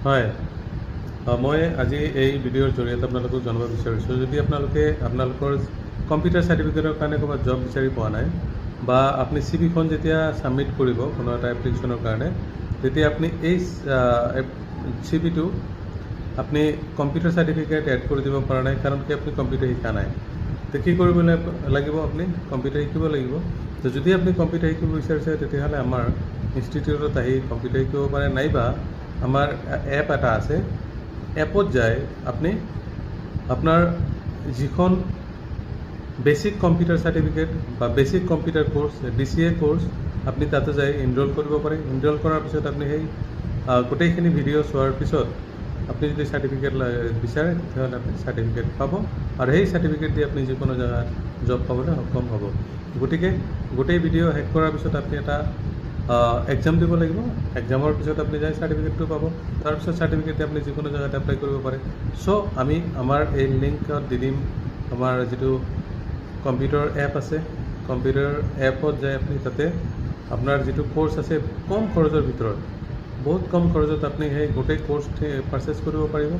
হয় মই আজি এই ভিডিঅ'ৰ জৰিয়তে আপোনালোকক জনাব বিচাৰিছোঁ যদি আপোনালোকৰ কম্পিউটাৰ চাৰ্টিফিকেটৰ কাৰণে ক'ৰবাত জব বিচাৰি পোৱা নাই বা আপুনি চিভিখন যেতিয়া ছাবমিট কৰিব কোনো এটা এপ্লিকেশ্যনৰ কাৰণে তেতিয়া আপুনি এই চিভিটো আপুনি কম্পিউটাৰ চাৰ্টিফিকেট এড কৰি দিব পৰা নাই কাৰণ কি আপুনি কম্পিউটাৰ শিকা নাই তো কি কৰিব লাগিব আপুনি কম্পিউটাৰ শিকিব লাগিব তো যদি আপুনি কম্পিউটাৰ শিকিব বিচাৰিছে তেতিয়াহ'লে আমাৰ ইনষ্টিটিউটত আহি কম্পিউটাৰ শিকিব পাৰে নাইবা আমাৰ এপ এটা আছে এপত যায় আপনি আপনার যিখন বেসিক কম্পিউটার সার্টিফিকেট বা basic computer course DCA course আপনি তাতে যাই এনরোল কৰিব পাৰে এনৰোল কৰাৰ পিছত আপনি সেই গোটেইখিনি ভিডিঅ' চোৱাৰ পিছত আপনি যদি সাৰ্টিফিকেট বিচাৰে তেতিয়াহ'লে আপনি সাৰ্টিফিকেট পাব আৰু সেই সার্টিফিকেট দি আপনি যিকোনো জায়গাত জব পাবলৈ সক্ষম হ'ব গতিকে গোটেই ভিডিঅ' শেষ কৰাৰ পিছত আপনি এটা এক্সাম দিব লাগিব এক্সামৰ পিছত আপনি যাই সাৰ্টিফিকেটটো পাব তাৰপিছত সাৰ্টিফিকেট আপনি যিকোনো জায়গাত এপ্লাই কৰিব পাৰে সো আমি আমাৰ এই লিংকত দি দিম আমাৰ যেটো কম্পিউটাৰ এপ আছে কম্পিউটাৰ এপত যাই আপনি তাতে আপোনাৰ যেটো কোৰ্স আছে কম খৰচৰ ভিতৰত বহুত কম খৰচত আপনি সেই গোটেই কোৰ্স পাৰচেজ কৰিব পাৰিব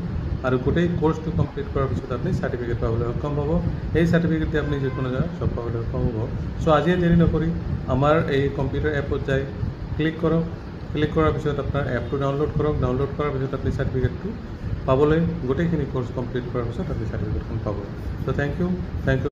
আৰু গোটেই কোৰ্সটো কমপ্লিট কৰাৰ পিছত আপনি সার্টিফিকেট পাবলৈ সক্ষম হ'ব এই সার্টিফিকেট দি আপনি যিকোনো জায়গাত জব পাবলৈ সক্ষম হ'ব সো আজি দেৰি নকৰি আমাৰ এই কম্পিউটাৰ এপত যাই ক্লিক কৰক ক্লিক কৰাৰ পিছত আপোনাৰ এপটো ডাউনলোড কৰক ডাউনলোড কৰাৰ পিছত আপনি সাৰ্টিফিকেটটো পাবলৈ গোটেইখিনি কোৰ্স কমপ্লিট কৰাৰ পিছত আপনি সাৰ্টিফিকেটখন পাব সো থ্যাংক ইউ